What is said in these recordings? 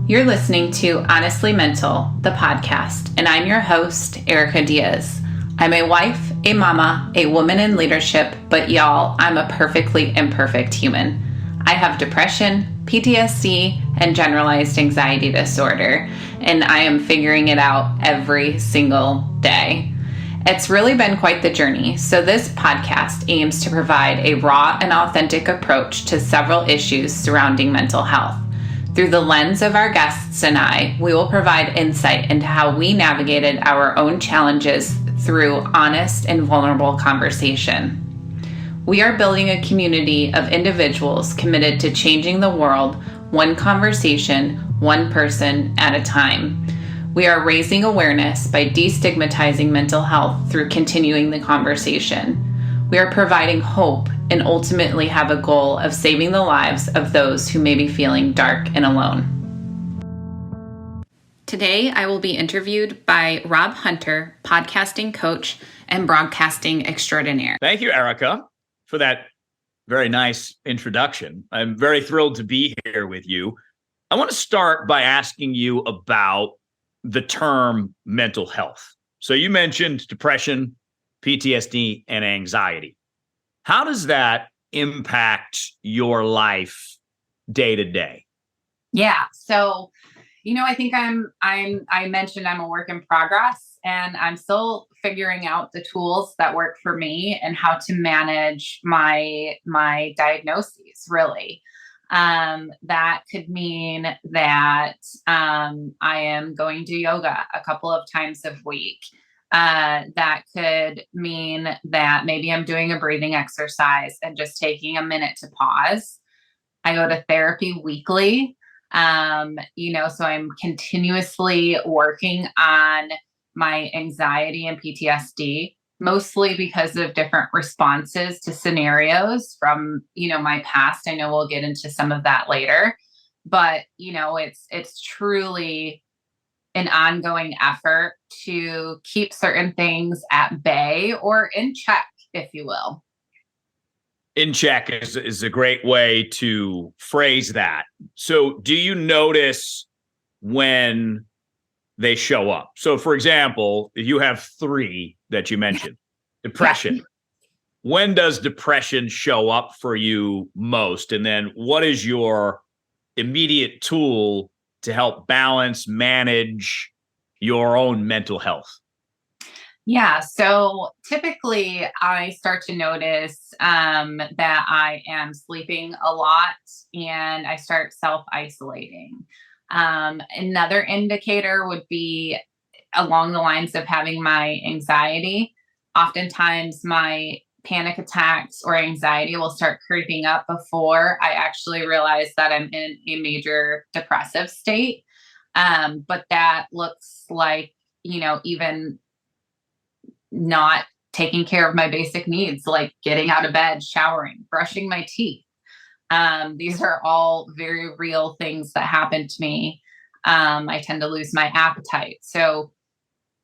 You're listening to Honestly Mental, the podcast, and I'm your host, Erika Diaz. I'm a wife, a mama, a woman in leadership, but y'all, I'm a perfectly imperfect human. I have depression, PTSD, and generalized anxiety disorder, and I am figuring it out every single day. It's really been quite the journey, so this podcast aims to provide a raw and authentic approach to several issues surrounding mental health. Through the lens of our guests and I, we will provide insight into how we navigated our own challenges through honest and vulnerable conversation. We are building a community of individuals committed to changing the world, one conversation, one person at a time. We are raising awareness by destigmatizing mental health through continuing the conversation. We are providing hope and ultimately have a goal of saving the lives of those who may be feeling dark and alone. Today, I will be interviewed by Rob Hunter, podcasting coach and broadcasting extraordinaire. Thank you, Erika, for that very nice introduction. I'm very thrilled to be here with you. I want to start by asking you about the term mental health. So you mentioned depression, PTSD, and anxiety. How does that impact your life day to day? Yeah. So, I think I mentioned I'm a work in progress, and I'm still figuring out the tools that work for me and how to manage my diagnoses, really. That could mean that I am going to yoga a couple of times a week. That could mean that maybe I'm doing a breathing exercise and just taking a minute to pause. I go to therapy weekly. So I'm continuously working on my anxiety and PTSD, mostly because of different responses to scenarios from, my past. I know we'll get into some of that later, but, it's truly an ongoing effort to keep certain things at bay or in check, if you will. In check is a great way to phrase that. So do you notice when they show up? So for example, if you have three that you mentioned, depression, yeah. When does depression show up for you most? And then what is your immediate tool to help balance, manage your own mental health? Yeah. So typically I start to notice that I am sleeping a lot and I start self-isolating. Another indicator would be along the lines of having my anxiety. Oftentimes my panic attacks or anxiety will start creeping up before I actually realize that I'm in a major depressive state. But that looks like, even not taking care of my basic needs, like getting out of bed, showering, brushing my teeth. These are all very real things that happen to me. I tend to lose my appetite. So,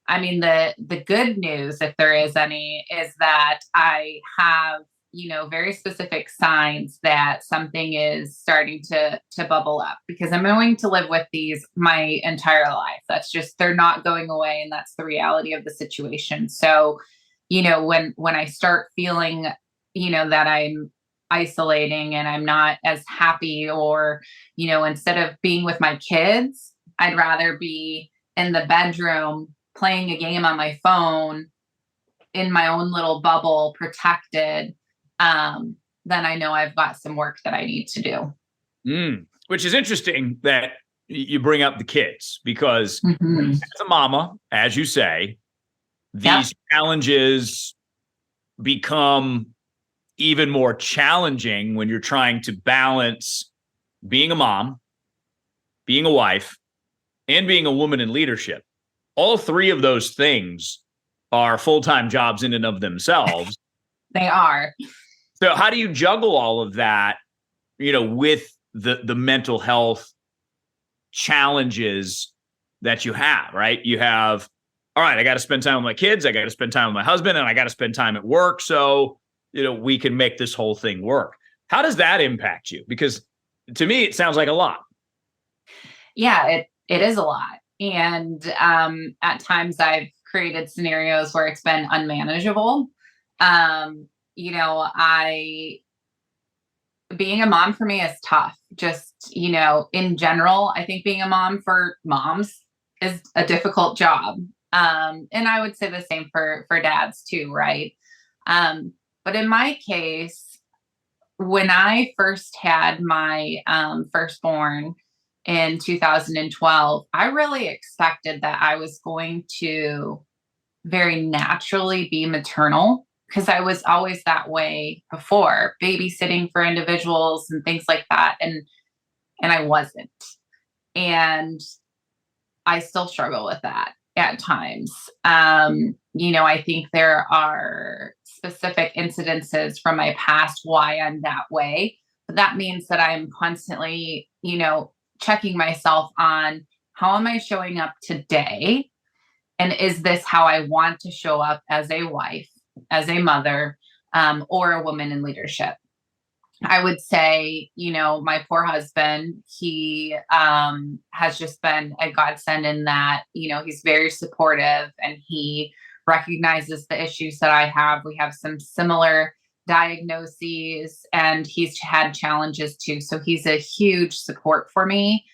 the good news, if there is any, is that I have, very specific signs that something is starting to bubble up, because I'm going to live with these my entire life. That's just, they're not going away. And that's the reality of the situation. So, when I start feeling, that I'm isolating and I'm not as happy, or, instead of being with my kids, I'd rather be in the bedroom playing a game on my phone in my own little bubble, protected, then I know I've got some work that I need to do. Which is interesting that you bring up the kids, because as a mama, as you say, these challenges become even more challenging when you're trying to balance being a mom, being a wife, and being a woman in leadership. All three of those things are full-time jobs in and of themselves. They are. So how do you juggle all of that, with the mental health challenges that you have, right? You have, all right, I got to spend time with my kids, I got to spend time with my husband, and I got to spend time at work so, we can make this whole thing work. How does that impact you? Because to me, it sounds like a lot. Yeah, it is a lot. And at times I've created scenarios where it's been unmanageable. Um, I being a mom for me is tough. Just, in general, I think being a mom for moms is a difficult job. And I would say the same for dads too, right? But in my case, when I first had my firstborn in 2012, I really expected that I was going to very naturally be maternal because I was always that way before, babysitting for individuals and things like that. And I wasn't. And I still struggle with that at times. I think there are specific incidences from my past why I'm that way. But that means that I'm constantly, checking myself on how am I showing up today? And is this how I want to show up as a wife, as a mother, or a woman in leadership? I would say, my poor husband, he has just been a godsend in that, he's very supportive and he recognizes the issues that I have. We have some similar diagnoses and he's had challenges too. So he's a huge support for me.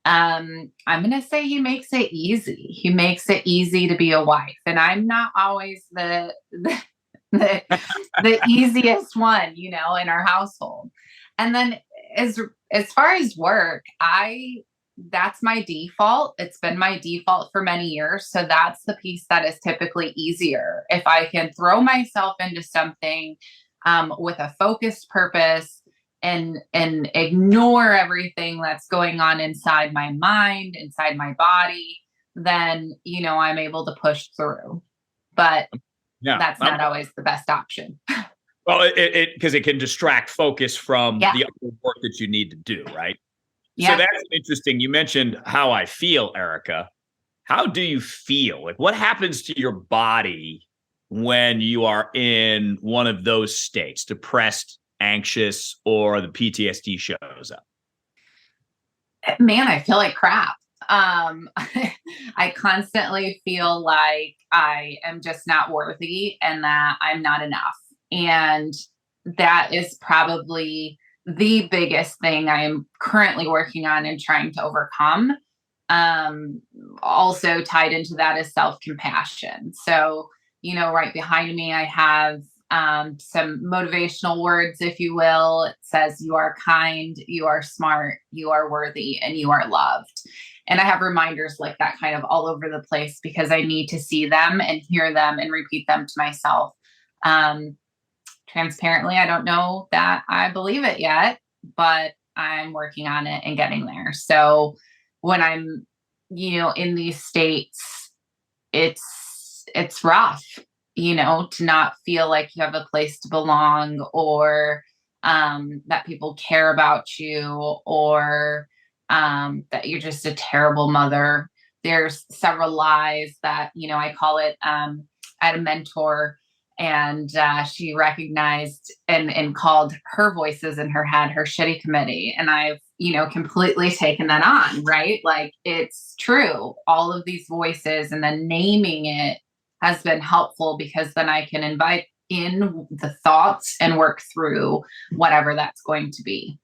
I'm going to say he makes it easy. He makes it easy to be a wife. And I'm not always the, the easiest one, in our household. And then as far as work, that's my default. It's been my default for many years. So that's the piece that is typically easier. If I can throw myself into something with a focused purpose and ignore everything that's going on inside my mind, inside my body, then, I'm able to push through. But Yeah, that's not always the best option. well, because it can distract focus from Yeah. the other work that you need to do, right? So Yeah. that's interesting. You mentioned how I feel, Erika. How do you feel? Like, what happens to your body when you are in one of those states, depressed, anxious, or the PTSD shows up? Man, I feel like crap. I constantly feel like I am just not worthy and that I'm not enough. And that is probably the biggest thing I'm currently working on and trying to overcome. Also tied into that is self-compassion. So, right behind me, I have some motivational words, if you will. It says, you are kind, you are smart, you are worthy, and you are loved. And I have reminders like that kind of all over the place because I need to see them and hear them and repeat them to myself. Transparently, I don't know that I believe it yet, but I'm working on it and getting there. So when I'm, in these states, it's rough, to not feel like you have a place to belong or that people care about you or that you're just a terrible mother. There's several lies that, I call it, I had a mentor and she recognized and called her voices in her head her shitty committee. And I've, completely taken that on, right? Like it's true. All of these voices and then naming it has been helpful because then I can invite in the thoughts and work through whatever that's going to be.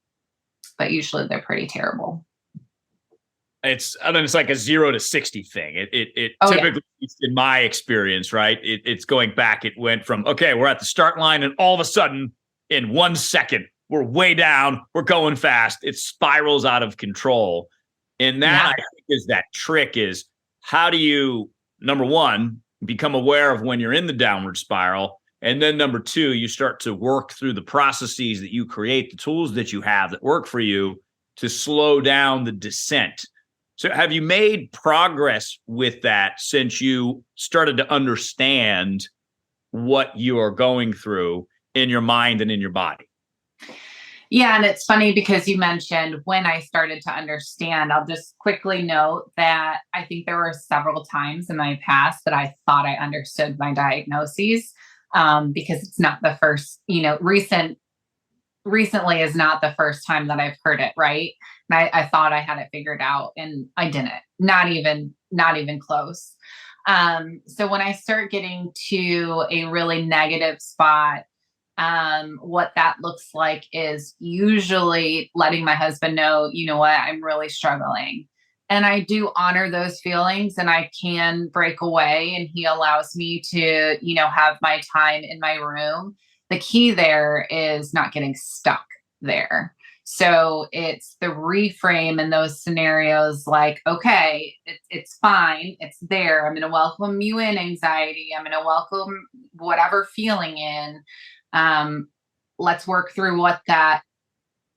But usually they're pretty terrible. It's like a 0 to 60 thing. It Oh, typically, in my experience, right? It's going back. It went from, okay, we're at the start line, and all of a sudden, in 1 second, we're way down. We're going fast. It spirals out of control. And that, I think, is that trick is how do you, number one, become aware of when you're in the downward spiral. And then number two, you start to work through the processes that you create, the tools that you have that work for you to slow down the descent. So have you made progress with that since you started to understand what you are going through in your mind and in your body? Yeah, and it's funny because you mentioned when I started to understand. I'll just quickly note that I think there were several times in my past that I thought I understood my diagnoses because it's not the first, recent recently is not the first time that I've heard it, right? And I thought I had it figured out and I didn't. Not even close. So when I start getting to a really negative spot, what that looks like is usually letting my husband know, you know what, I'm really struggling. And I do honor those feelings and I can break away and he allows me to, have my time in my room. The key there is not getting stuck there. So it's the reframe in those scenarios like, okay, it's fine. It's there. I'm going to welcome you in anxiety. I'm going to welcome whatever feeling in. Let's work through what that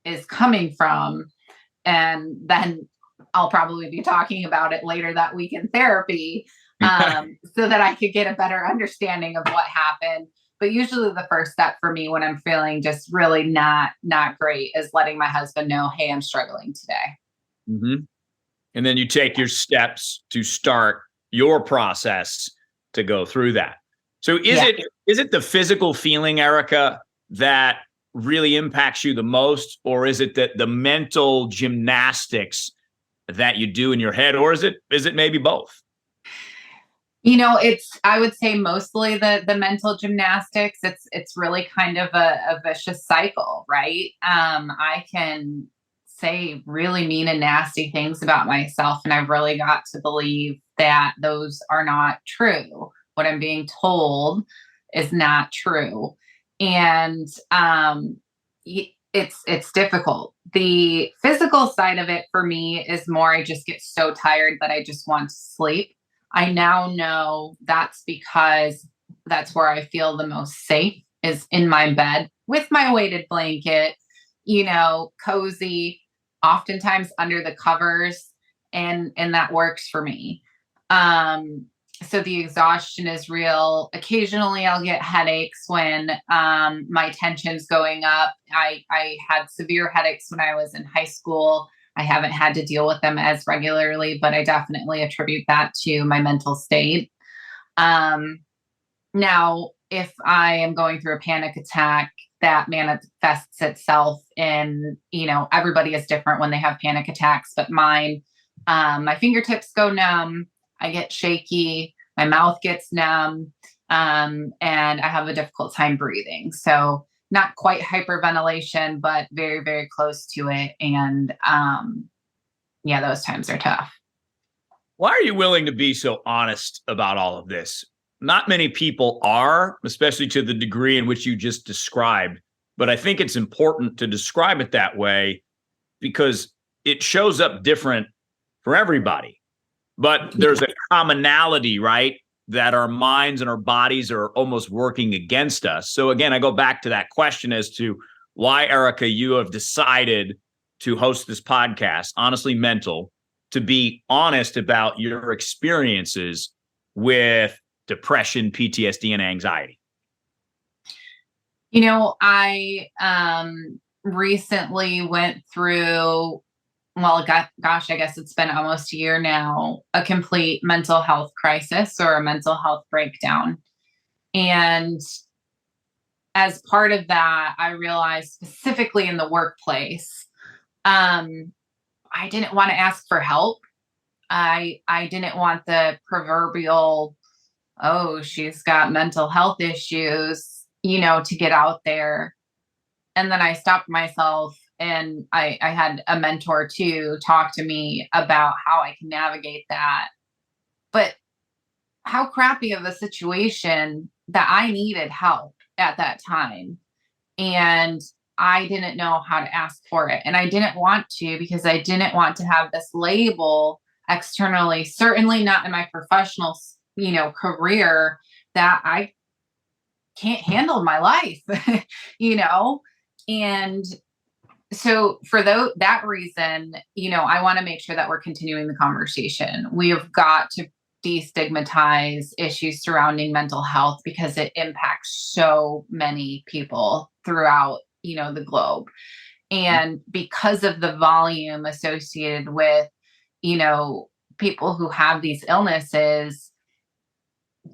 is coming from. And then I'll probably be talking about it later that week in therapy, so that I could get a better understanding of what happened. But usually the first step for me when I'm feeling just really not great is letting my husband know, hey, I'm struggling today. Mm-hmm. And then you take your steps to start your process to go through that. So is it the physical feeling, Erika, that really impacts you the most, or is it the mental gymnastics that you do in your head, or is it maybe both? I would say mostly the mental gymnastics. It's really kind of a vicious cycle, right? I can say really mean and nasty things about myself, and I've really got to believe that those are not true. What I'm being told is not true. And it's difficult. The physical side of it for me is more I just get so tired that I just want to sleep. I now know that's because that's where I feel the most safe is in my bed with my weighted blanket, cozy, oftentimes under the covers, and that works for me. So the exhaustion is real. Occasionally I'll get headaches when my tension's going up. I had severe headaches when I was in high school. I haven't had to deal with them as regularly, but I definitely attribute that to my mental state. Now, if I am going through a panic attack, that manifests itself in, everybody is different when they have panic attacks, but mine, my fingertips go numb. I get shaky, my mouth gets numb, and I have a difficult time breathing. So not quite hyperventilation, but very, very close to it. And those times are tough. Why are you willing to be so honest about all of this? Not many people are, especially to the degree in which you just described. But I think it's important to describe it that way because it shows up different for everybody. But there's a commonality, right? That our minds and our bodies are almost working against us. So again, I go back to that question as to why, Erika, you have decided to host this podcast, Honestly Mental, to be honest about your experiences with depression, PTSD, and anxiety. I recently went through, well, gosh, I guess it's been almost a year now, a complete mental health crisis or a mental health breakdown. And as part of that, I realized specifically in the workplace, I didn't want to ask for help. I didn't want the proverbial, oh, she's got mental health issues, to get out there. And then I stopped myself and I had a mentor too talk to me about how I can navigate that. But how crappy of a situation that I needed help at that time. And I didn't know how to ask for it. And I didn't want to because I didn't want to have this label externally, certainly not in my professional, career, that I can't handle my life, And so for that reason, I want to make sure that we're continuing the conversation. We have got to destigmatize issues surrounding mental health because it impacts so many people throughout, the globe. And because of the volume associated with, people who have these illnesses,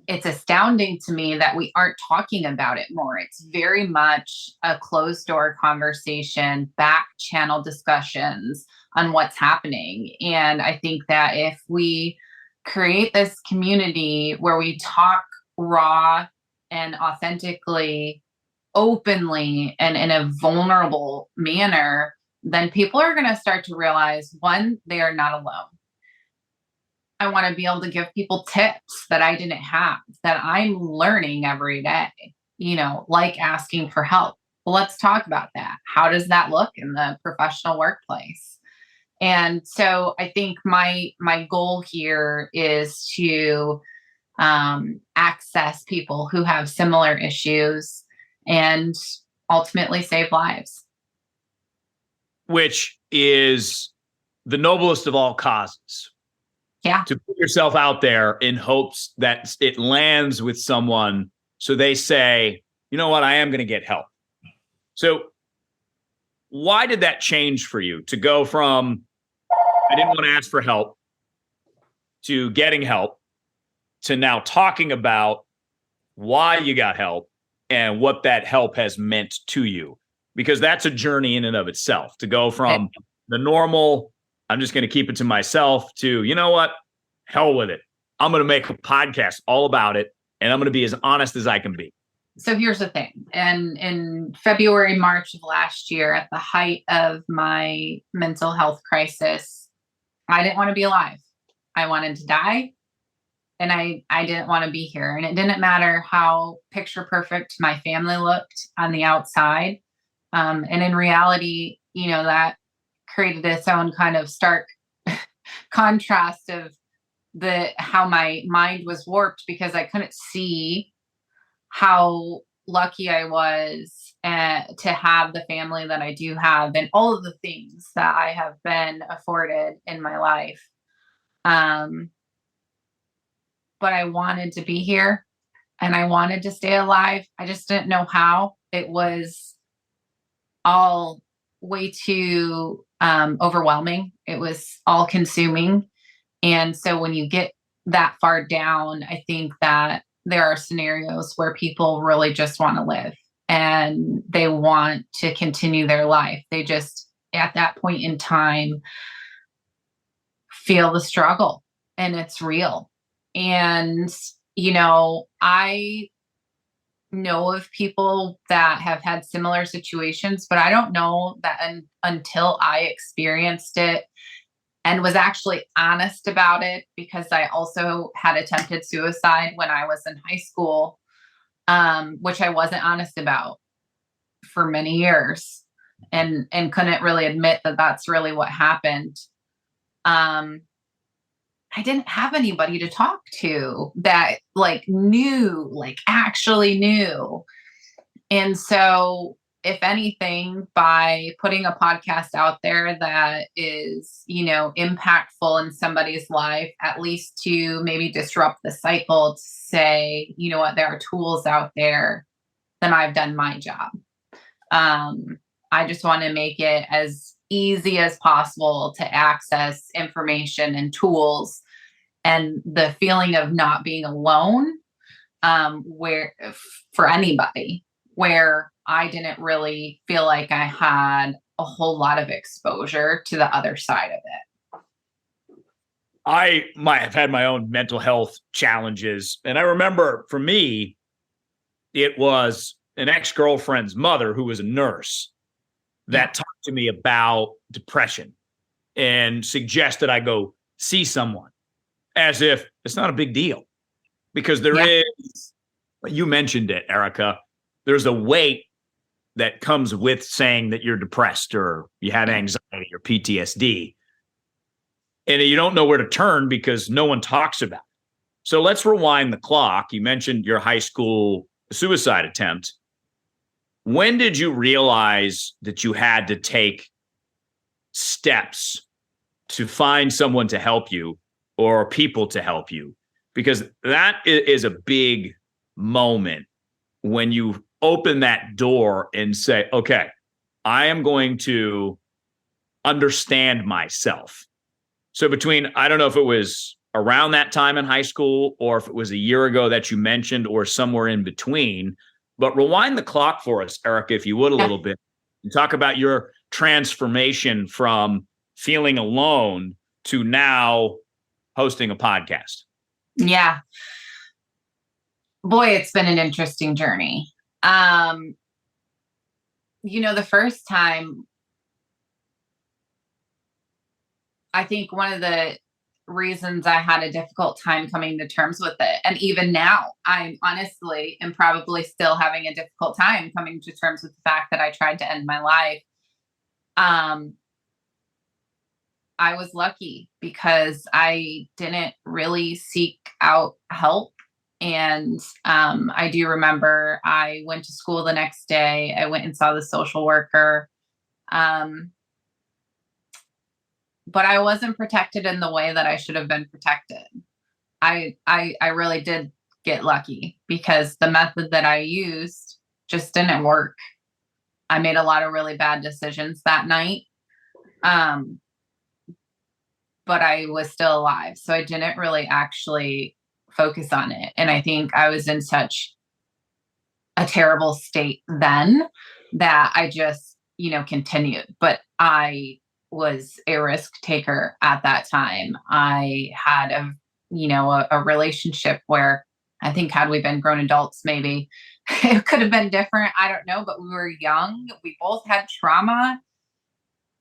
it's astounding to me that we aren't talking about it more. It's very much a closed door conversation, back channel discussions on what's happening. And I think that if we create this community where we talk raw and authentically, openly, and in a vulnerable manner, then people are going to start to realize, one, they are not alone. I want to be able to give people tips that I didn't have, that I'm learning every day, like asking for help. Well, let's talk about that. How does that look in the professional workplace? And so I think my goal here is to access people who have similar issues and ultimately save lives. Which is the noblest of all causes. Yeah. To put yourself out there in hopes that it lands with someone so they say, you know what, I am going to get help. So why did that change for you to go from, I didn't want to ask for help, to getting help, to now talking about why you got help and what that help has meant to you? Because that's a journey in and of itself, to go from the normal, I'm just going to keep it to myself, to, you know what, hell with it. I'm going to make a podcast all about it, and I'm going to be as honest as I can be. So here's the thing. And in February, March of last year, at the height of my mental health crisis, I didn't want to be alive. I wanted to die. And I didn't want to be here. And it didn't matter how picture perfect my family looked on the outside. And in reality, that created its own kind of stark contrast of how my mind was warped, because I couldn't see how lucky I was to have the family that I do have, and all of the things that I have been afforded in my life. But I wanted to be here and I wanted to stay alive. I just didn't know how. It was all way too overwhelming. It was all consuming. And so when you get that far down, I think that there are scenarios where people really just want to live and they want to continue their life. They just, at that point in time, feel the struggle, and it's real. And, I know of people that have had similar situations, but I don't know that until I experienced it and was actually honest about it, because I also had attempted suicide when I was in high school, which I wasn't honest about for many years, and couldn't really admit that that's really what happened. I didn't have anybody to talk to that actually knew. And so if anything, by putting a podcast out there that is, impactful in somebody's life, at least to maybe disrupt the cycle, to say, you know what, there are tools out there, then I've done my job. I just want to make it as easy as possible to access information and tools, and the feeling of not being alone, for anybody, where I didn't really feel like I had a whole lot of exposure to the other side of it. I might have had my own mental health challenges. And I remember, for me, it was an ex-girlfriend's mother, who was a nurse, that talked to me about depression and suggested I go see someone, as if it's not a big deal. Because there is, you mentioned it, Erika, there's a weight that comes with saying that you're depressed or you have anxiety or PTSD. And you don't know where to turn because no one talks about it. So let's rewind the clock. You mentioned your high school suicide attempt. When did you realize that you had to take steps to find someone to help you, or people to help you? Because that is a big moment when you open that door and say, okay, I am going to understand myself. So between, I don't know if it was around that time in high school, or if it was a year ago that you mentioned, or somewhere in between. But rewind the clock for us, Erika, if you would, a Yeah. little bit, and talk about your transformation from feeling alone to now hosting a podcast. Yeah. Boy, it's been an interesting journey. Um, the first time, I think one of the reasons I had a difficult time coming to terms with it, and even now, I'm honestly and probably still having a difficult time coming to terms with the fact that I tried to end my life. Um, I was lucky because I didn't really seek out help. And I do remember I went to school the next day. I went and saw the social worker. Um, but I wasn't protected in the way that I should have been protected. I really did get lucky because the method that I used just didn't work. I made a lot of really bad decisions that night. Um, but I was still alive. So I didn't really actually focus on it. And I think I was in such a terrible state then that I just, continued. But I was a risk taker at that time. I had a relationship where I think had we been grown adults, maybe it could have been different. I don't know, but we were young. We both had trauma.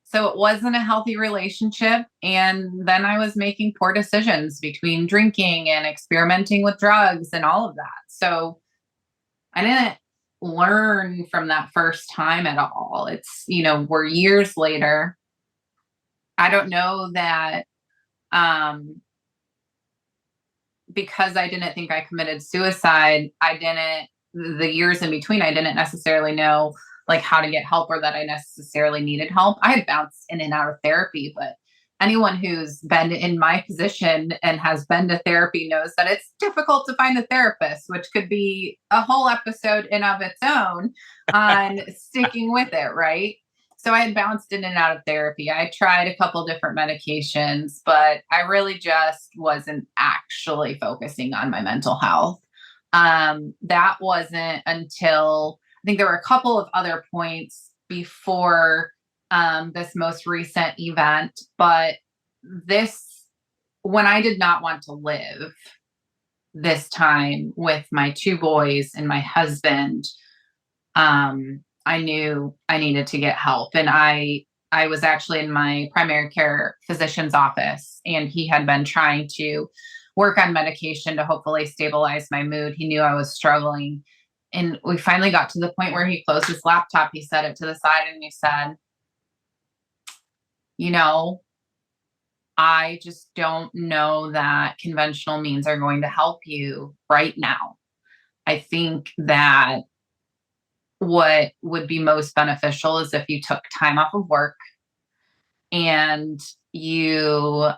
So it wasn't a healthy relationship. And then I was making poor decisions between drinking and experimenting with drugs and all of that. So I didn't learn from that first time at all. It's, we're years later. I don't know that um, because I didn't think I committed suicide, the years in between, I didn't necessarily know like how to get help or that I necessarily needed help. I had bounced in and out of therapy, but anyone who's been in my position and has been to therapy knows that it's difficult to find a therapist, which could be a whole episode in of its own on sticking with it, right? So I had bounced in and out of therapy. I tried a couple different medications, but I really just wasn't actually focusing on my mental health. That wasn't until I think there were a couple of other points before this most recent event, but when I did not want to live this time with my two boys and my husband, I knew I needed to get help. And I was actually in my primary care physician's office, and he had been trying to work on medication to hopefully stabilize my mood. He knew I was struggling. And we finally got to the point where he closed his laptop. He set it to the side and he said, I just don't know that conventional means are going to help you right now. I think that what would be most beneficial is if you took time off of work and you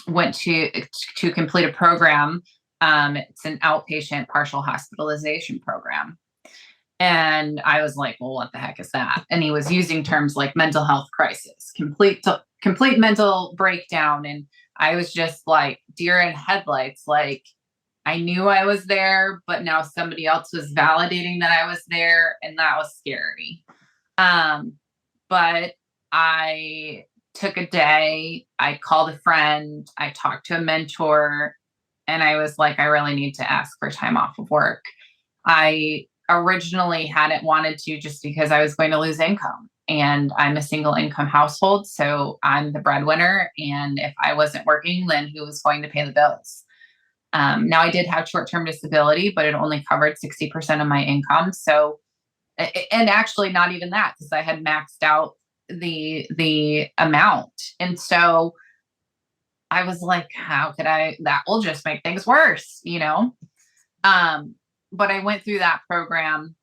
went to complete a program. It's an outpatient partial hospitalization program. And I was like, well, what the heck is that? And he was using terms like mental health crisis, complete mental breakdown. And I was just like deer in headlights. Like I knew I was there, but now somebody else was validating that I was there. And that was scary. But I took a day, I called a friend, I talked to a mentor, and I was like, I really need to ask for time off of work. I originally hadn't wanted to just because I was going to lose income, and I'm a single income household. So I'm the breadwinner. And if I wasn't working, then who was going to pay the bills? Now I did have short-term disability, but it only covered 60% of my income. So, and actually not even that, because I had maxed out the amount. And so I was like, that will just make things worse, but I went through that program.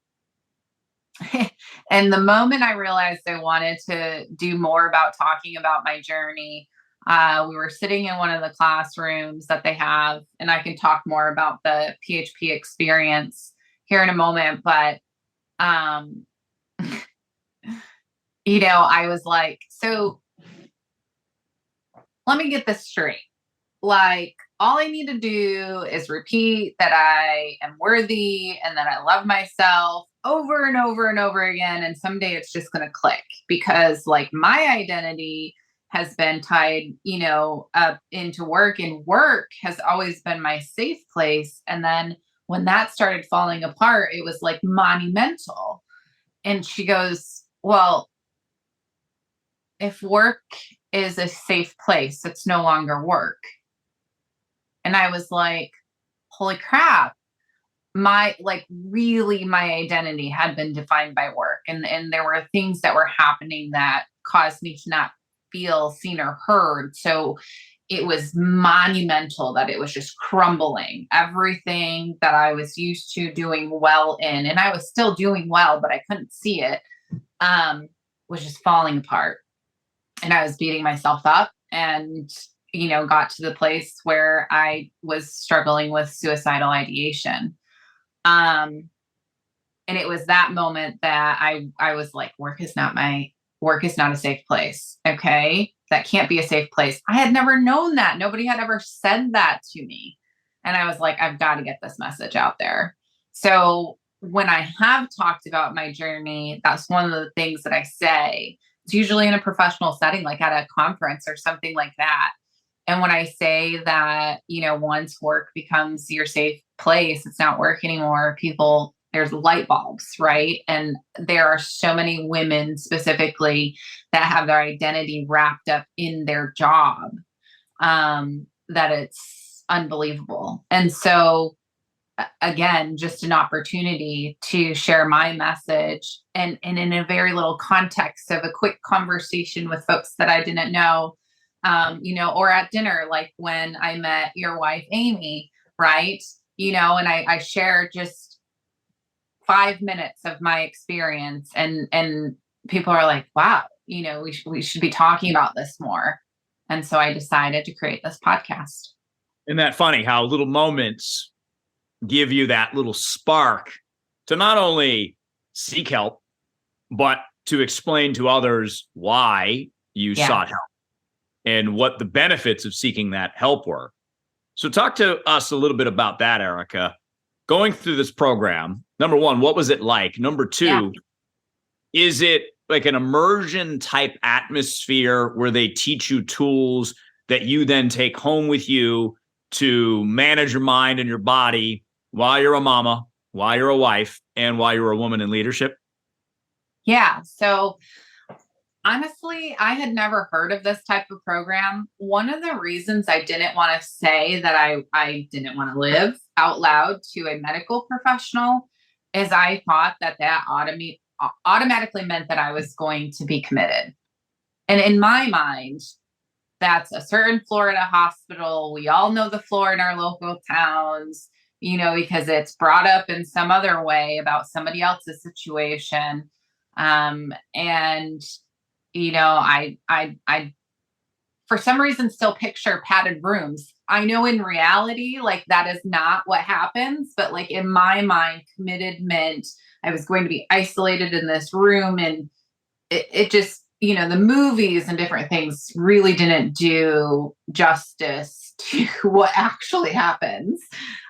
And the moment I realized I wanted to do more about talking about my journey, we were sitting in one of the classrooms that they have, and I can talk more about the PHP experience here in a moment. But, I was like, so let me get this straight. like all I need to do is repeat that I am worthy and that I love myself over and over and over again. And someday it's just going to click because like my identity has been tied, up into work, and work has always been my safe place. And then when that started falling apart, it was like monumental. And she goes, well, if work is a safe place, it's no longer work. And I was like, holy crap. My identity had been defined by work. And there were things that were happening that caused me to not feel seen or heard. So it was monumental that it was just crumbling. Everything that I was used to doing well in, and I was still doing well, but I couldn't see it, was just falling apart. And I was beating myself up and, got to the place where I was struggling with suicidal ideation. And it was that moment that I was like, work is not a safe place. Okay. That can't be a safe place. I had never known that. Nobody had ever said that to me. And I was like, I've got to get this message out there. So when I have talked about my journey, that's one of the things that I say. It's usually in a professional setting, like at a conference or something like that. And when I say that, once work becomes your safe place, it's not work anymore, there's light bulbs, right? And there are so many women specifically that have their identity wrapped up in their job, that it's unbelievable. And so, again, just an opportunity to share my message and in a very little context of a quick conversation with folks that I didn't know, or at dinner, like when I met your wife, Amy, right? And I shared just 5 minutes of my experience, and people are like, wow, we should be talking about this more. And so I decided to create this podcast. Isn't that funny how little moments give you that little spark to not only seek help, but to explain to others why you sought help and what the benefits of seeking that help were. So talk to us a little bit about that, Erika. Going through this program, number one, what was it like? Number two, is it like an immersion type atmosphere where they teach you tools that you then take home with you to manage your mind and your body while you're a mama, while you're a wife, and while you're a woman in leadership? Yeah. So honestly, I had never heard of this type of program. One of the reasons I didn't want to say that I didn't want to live out loud to a medical professional is I thought that automatically meant that I was going to be committed. And in my mind, that's a certain Florida hospital. We all know the floor in our local towns, because it's brought up in some other way about somebody else's situation. And I for some reason still picture padded rooms. I know in reality, like that is not what happens, but like in my mind, committed meant I was going to be isolated in this room, and it just, the movies and different things really didn't do justice to what actually happens.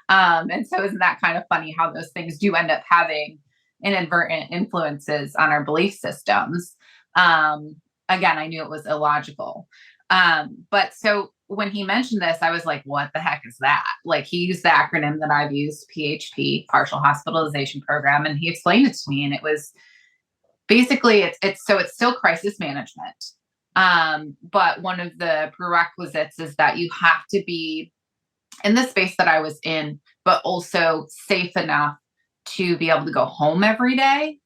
And so isn't that kind of funny how those things do end up having inadvertent influences on our belief systems? Again, I knew it was illogical. But so when he mentioned this, I was like, what the heck is that? Like he used the acronym that I've used, PHP, Partial Hospitalization Program. And he explained it to me, and it was basically, it's still crisis management. But one of the prerequisites is that you have to be in the space that I was in, but also safe enough to be able to go home every day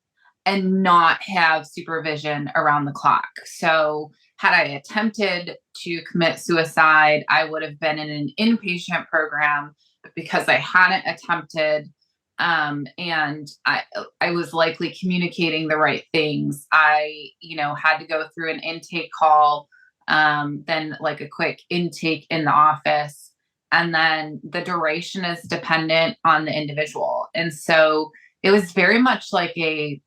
and not have supervision around the clock. So had I attempted to commit suicide, I would have been in an inpatient program. But because I hadn't attempted, and I was likely communicating the right things, I, had to go through an intake call, then like a quick intake in the office. And then the duration is dependent on the individual. And so it was very much like they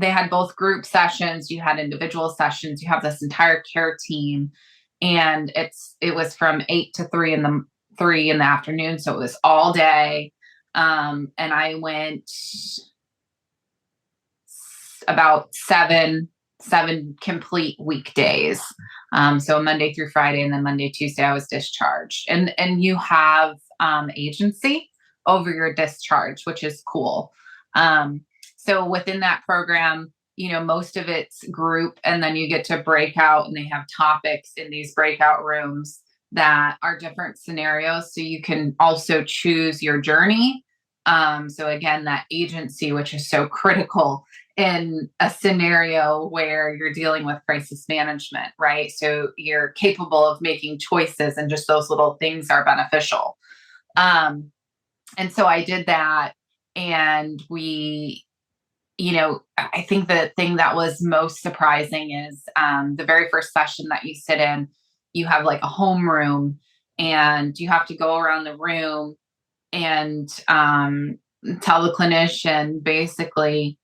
had both group sessions, you had individual sessions, you have this entire care team. and it was from 8 to 3 in the afternoon. So it was all day. And I went about seven complete weekdays. So Monday through Friday, and then Monday, Tuesday, I was discharged. And you have agency over your discharge, which is cool. So within that program, most of it's group, and then you get to break out, and they have topics in these breakout rooms that are different scenarios. So you can also choose your journey. So again, that agency, which is so critical in a scenario where you're dealing with crisis management, right? So you're capable of making choices, and just those little things are beneficial. And so I did that, and I think the thing that was most surprising is the very first session that you sit in, you have like a homeroom, and you have to go around the room and tell the clinician, basically,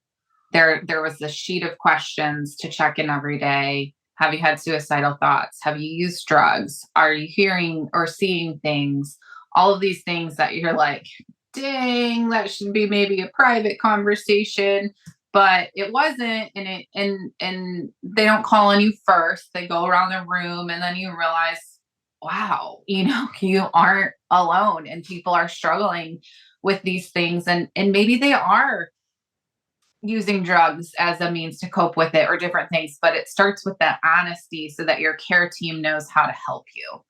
there was a sheet of questions to check in every day. Have you had suicidal thoughts? Have you used drugs? Are you hearing or seeing things? All of these things that you're like, dang, that should be maybe a private conversation, but it wasn't. And they don't call on you first. They go around the room, and then you realize, wow, you aren't alone, and people are struggling with these things, and maybe they are using drugs as a means to cope with it, or different things, but it starts with that honesty so that your care team knows how to help you.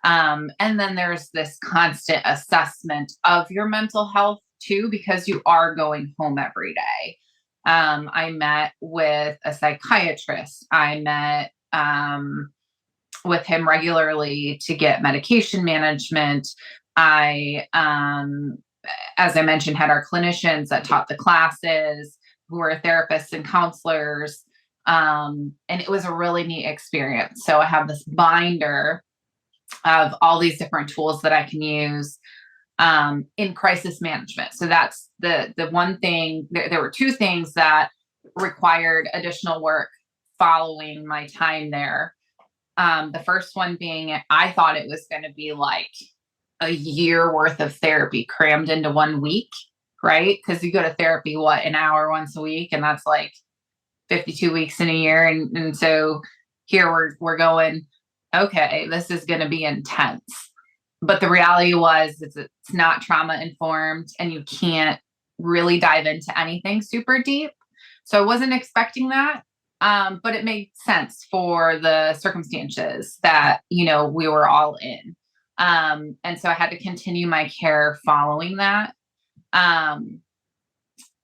And then there's this constant assessment of your mental health too, because you are going home every day. I met with a psychiatrist. I met with him regularly to get medication management. I, as I mentioned, had our clinicians that taught the classes, who were therapists and counselors. And it was a really neat experience. So I have this binder of all these different tools that I can use in crisis management. So that's the one thing. There were two things that required additional work following my time there. The first one being, I thought it was going to be like a year worth of therapy crammed into 1 week, right? Because you go to therapy, an hour once a week, and that's like 52 weeks in a year. And so here we're going, okay, this is going to be intense. But the reality was it's not trauma informed, and you can't really dive into anything super deep. So I wasn't expecting that. But it made sense for the circumstances that, we were all in. And so I had to continue my care following that. And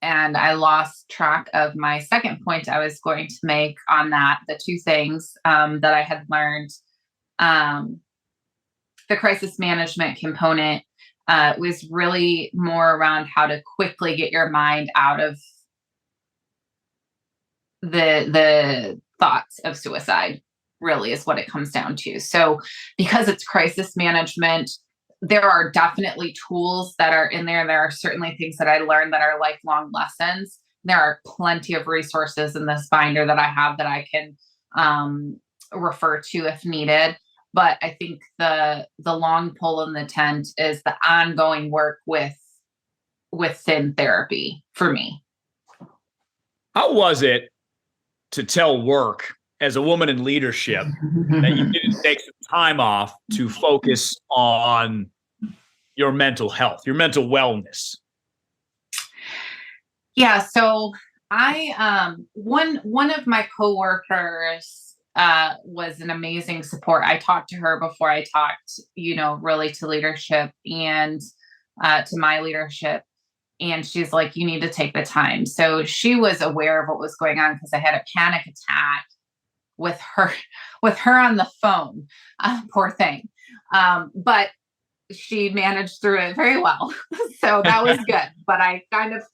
I lost track of my second point I was going to make on that. The two things that I had learned, the crisis management component was really more around how to quickly get your mind out of the thoughts of suicide, really is what it comes down to. So because it's crisis management, there are definitely tools that are in there. There are certainly things that I learned that are lifelong lessons. There are plenty of resources in this binder that I have that I can refer to if needed. But I think the long pole in the tent is the ongoing work within therapy for me. How was it to tell work as a woman in leadership that you didn't take some time off to focus on your mental health, your mental wellness? Yeah. So one of my coworkers was an amazing support. I talked to her before I talked, really to leadership and to my leadership. And she's like, you need to take the time. So she was aware of what was going on, because I had a panic attack with her on the phone. Poor thing. But she managed through it very well. So that was good. But I kind of,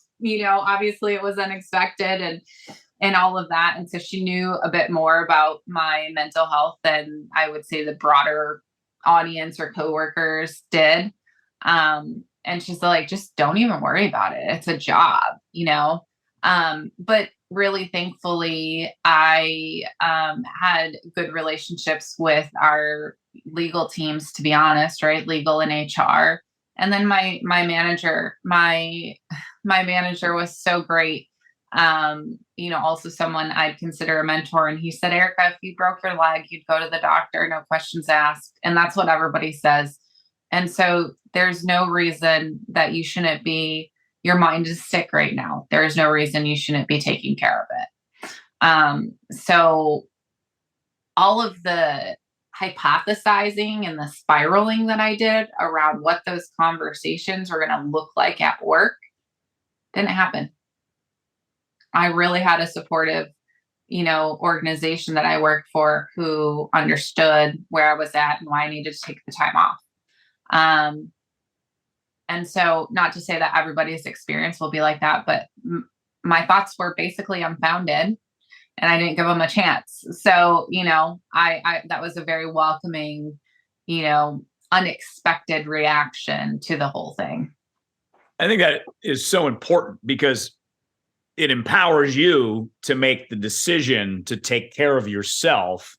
obviously it was unexpected and all of that. And so she knew a bit more about my mental health than I would say the broader audience or coworkers did. And she's like, just don't even worry about it. It's a job, But really thankfully, I had good relationships with our legal teams, to be honest, right? Legal and HR. And then my manager was so great. Also someone I'd consider a mentor. And he said, Erika, if you broke your leg, you'd go to the doctor, no questions asked. And that's what everybody says. And so there's no reason that you shouldn't be, your mind is sick right now. There's no reason you shouldn't be taking care of it. So all of the hypothesizing and the spiraling that I did around what those conversations were going to look like at work didn't happen. I really had a supportive, organization that I worked for who understood where I was at and why I needed to take the time off. And so not to say that everybody's experience will be like that, but my thoughts were basically unfounded and I didn't give them a chance. So, I that was a very welcoming, unexpected reaction to the whole thing. I think that is so important because it empowers you to make the decision to take care of yourself,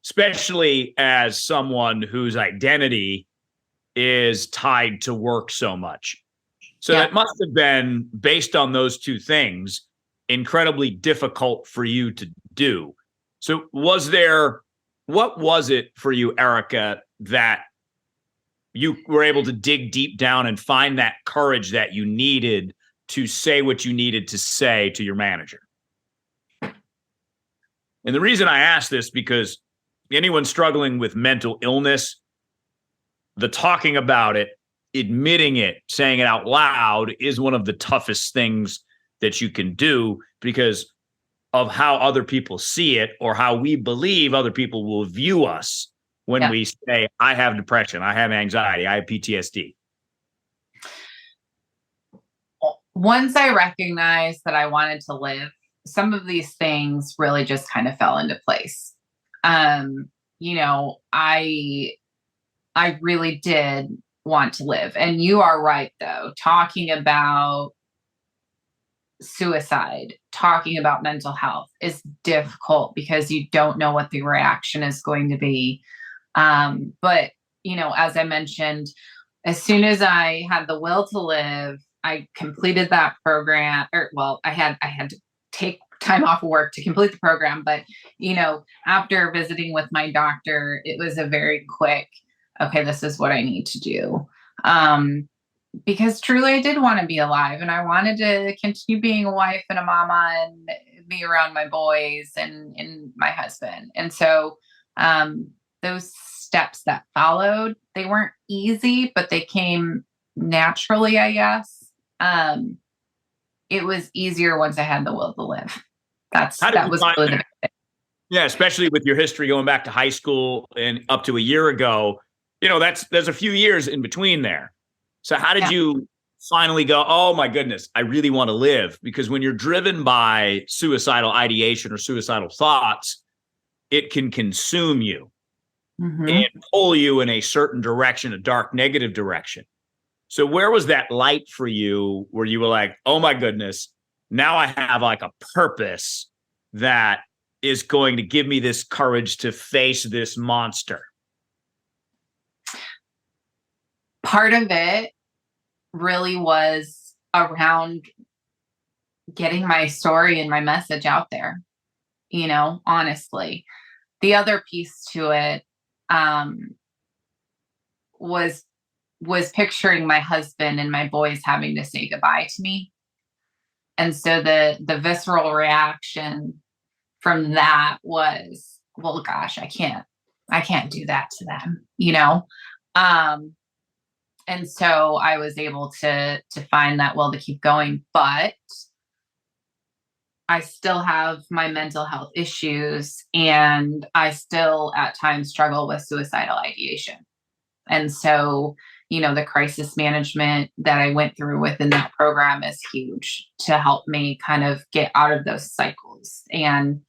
especially as someone whose identity is tied to work so much. So That must have been, based on those two things, incredibly difficult for you to do. So what was it for you, Erika, that you were able to dig deep down and find that courage that you needed to say what you needed to say to your manager? And the reason I ask this, because anyone struggling with mental illness, the talking about it, admitting it, saying it out loud is one of the toughest things that you can do because of how other people see it or how we believe other people will view us when we say, I have depression, I have anxiety, I have PTSD. Once I recognized that I wanted to live, some of these things really just kind of fell into place. I really did want to live. And you are right, though, talking about suicide, talking about mental health is difficult because you don't know what the reaction is going to be. But, as I mentioned, as soon as I had the will to live, I completed that program, I had to take time off of work to complete the program. But, after visiting with my doctor, it was a very quick, okay, this is what I need to do. Because truly I did want to be alive and I wanted to continue being a wife and a mama and be around my boys and my husband. And so, those steps that followed, they weren't easy, but they came naturally, I guess. It was easier once I had the will to live. That was really the big thing. Yeah, especially with your history going back to high school and up to a year ago, there's a few years in between there. So how did you finally go, oh my goodness, I really want to live? Because when you're driven by suicidal ideation or suicidal thoughts, it can consume you and pull you in a certain direction, a dark, negative direction. So where was that light for you where you were like, oh my goodness, now I have like a purpose that is going to give me this courage to face this monster? Part of it really was around getting my story and my message out there, honestly. The other piece to it was picturing my husband and my boys having to say goodbye to me. And so the visceral reaction from that was, well, gosh, I can't do that to them, and so I was able to find that will to keep going, but I still have my mental health issues and I still at times struggle with suicidal ideation. And so, the crisis management that I went through within that program is huge to help me kind of get out of those cycles. And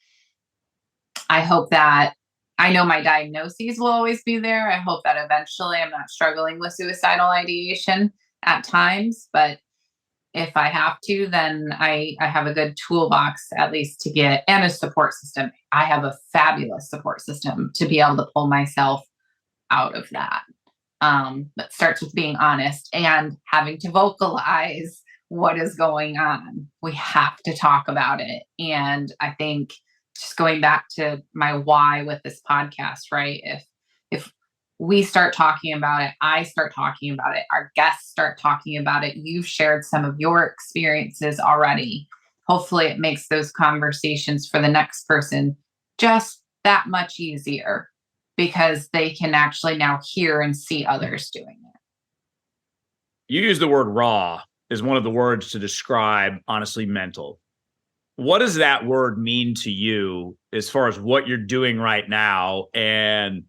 I hope that I know my diagnoses will always be there. I hope that eventually I'm not struggling with suicidal ideation at times, but if I have to, then I have a good toolbox at least to get, and a support system. I have a fabulous support system to be able to pull myself out of that. That starts with being honest and having to vocalize what is going on. We have to talk about it. And I think just going back to my why with this podcast, right? If we start talking about it, I start talking about it, our guests start talking about it, you've shared some of your experiences already. Hopefully it makes those conversations for the next person just that much easier, because they can actually now hear and see others doing it. You use the word raw as one of the words to describe honestly mental. What does that word mean to you as far as what you're doing right now and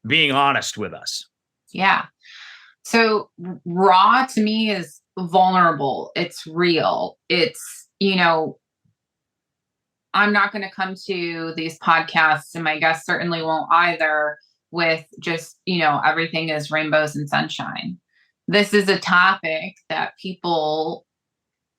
being honest with us? Yeah. So raw to me is vulnerable. It's real. It's, I'm not going to come to these podcasts, and my guests certainly won't either, with just, everything is rainbows and sunshine. This is a topic that people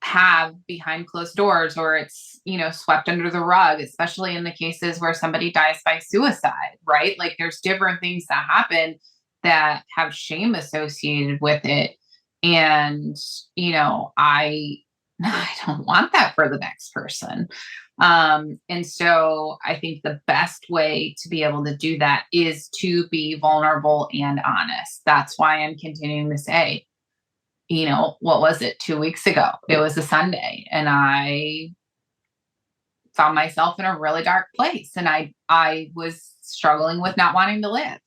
have behind closed doors, or it's, swept under the rug, especially in the cases where somebody dies by suicide, right? Like there's different things that happen that have shame associated with it. And, I I don't want that for the next person. And so I think the best way to be able to do that is to be vulnerable and honest. That's why I'm continuing to say, what was it, 2 weeks ago? It was a Sunday, and I found myself in a really dark place, and I was struggling with not wanting to live.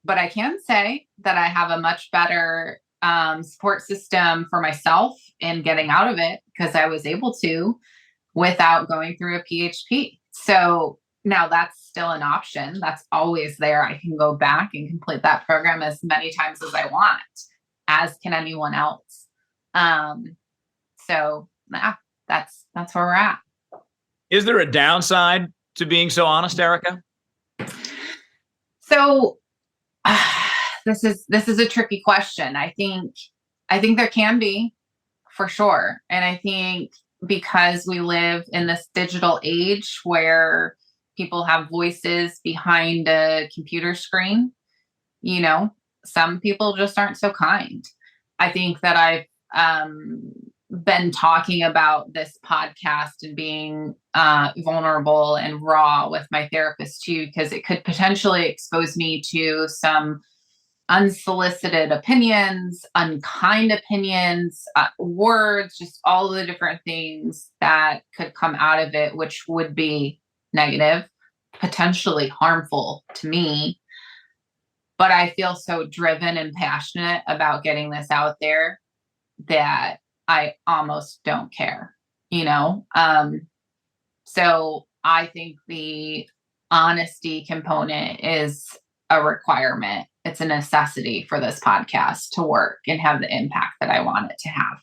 But I can say that I have a much better support system for myself in getting out of it, because I was able to without going through a PHP. So now that's still an option. That's always there. I can go back and complete that program as many times as I want, as can anyone else. So yeah, that's where we're at. Is there a downside to being so honest, Erika? So this is a tricky question. I think there can be, for sure. And I think because we live in this digital age where people have voices behind a computer screen, some people just aren't so kind. I think that I've been talking about this podcast and being vulnerable and raw with my therapist too, because it could potentially expose me to some unsolicited opinions, unkind opinions, words, just all the different things that could come out of it, which would be negative, potentially harmful to me. But I feel so driven and passionate about getting this out there that I almost don't care, So I think the honesty component is a requirement. It's a necessity for this podcast to work and have the impact that I want it to have.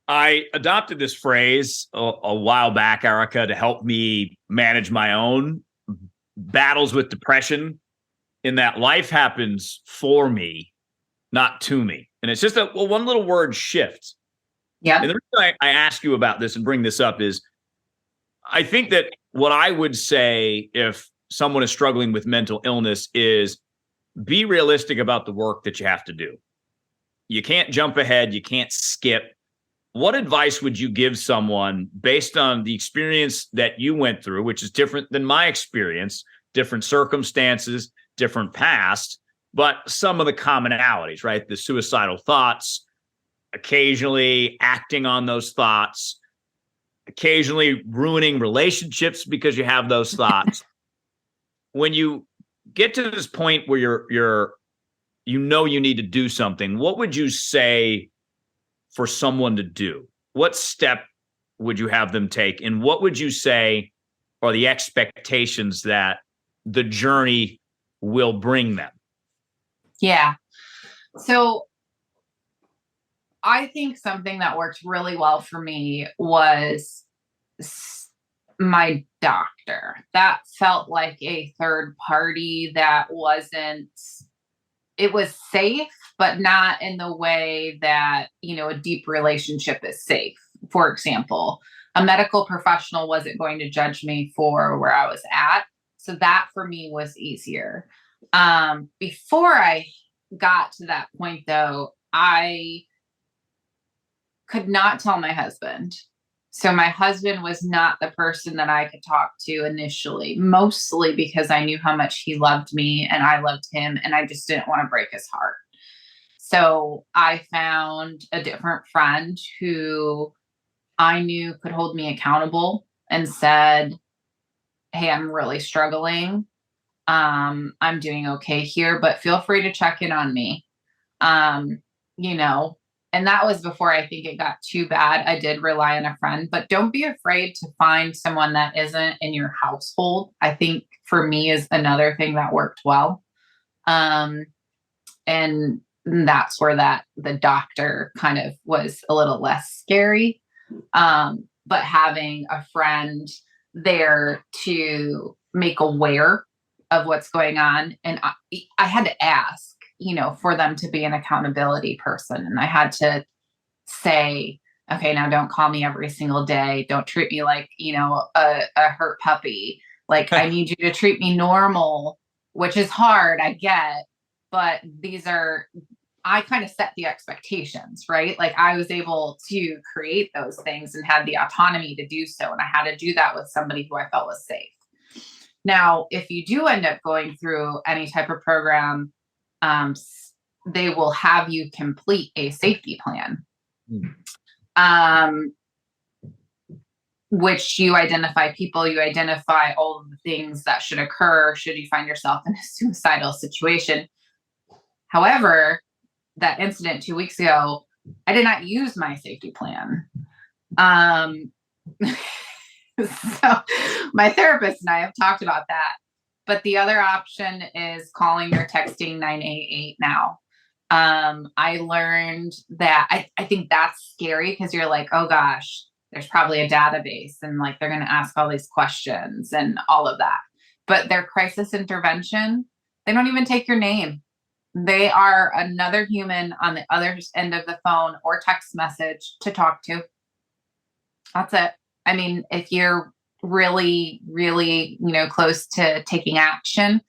I adopted this phrase a while back, Erika, to help me manage my own battles with depression, in that life happens for me, not to me. And it's just one little word, shift. Yeah. And the reason I ask you about this and bring this up is I think that what I would say if someone is struggling with mental illness is be realistic about the work that you have to do. You can't jump ahead. You can't skip. What advice would you give someone based on the experience that you went through, which is different than my experience, different circumstances, different past, but some of the commonalities, right? The suicidal thoughts, occasionally acting on those thoughts, occasionally ruining relationships because you have those thoughts. When you get to this point where you need to do something, what would you say for someone to do? What step would you have them take? And what would you say are the expectations that the journey will bring them? Yeah. So I think something that worked really well for me was my doctor. That felt like a third party that wasn't it was safe, but not in the way that, a deep relationship is safe. For example, a medical professional wasn't going to judge me for where I was at. So that for me was easier. Before I got to that point, though, I could not tell my husband. So my husband was not the person that I could talk to initially, mostly because I knew how much he loved me and I loved him, and I just didn't want to break his heart. So I found a different friend who I knew could hold me accountable and said, "Hey, I'm really struggling. I'm doing okay here, but feel free to check in on me." Um, you know, and that was before I think it got too bad. I did rely on a friend, but don't be afraid to find someone that isn't in your household. I think for me is another thing that worked well. Um, and that's where the doctor kind of was a little less scary. But having a friend there to make aware of what's going on. And I had to ask, for them to be an accountability person. And I had to say, okay, now don't call me every single day. Don't treat me like, a hurt puppy. Like, I need you to treat me normal, which is hard, I get. But I kind of set the expectations, right? Like, I was able to create those things and had the autonomy to do so. And I had to do that with somebody who I felt was safe. Now, if you do end up going through any type of program, they will have you complete a safety plan, which you identify people, you identify all of the things that should occur should you find yourself in a suicidal situation. However, that incident 2 weeks ago, I did not use my safety plan. So my therapist and I have talked about that. But the other option is calling or texting 988 now. I learned that I think that's scary because you're like, oh gosh, there's probably a database and like they're going to ask all these questions and all of that. But their crisis intervention, they don't even take your name. They are another human on the other end of the phone or text message to talk to. That's it. I mean, if you're really, really, close to taking action,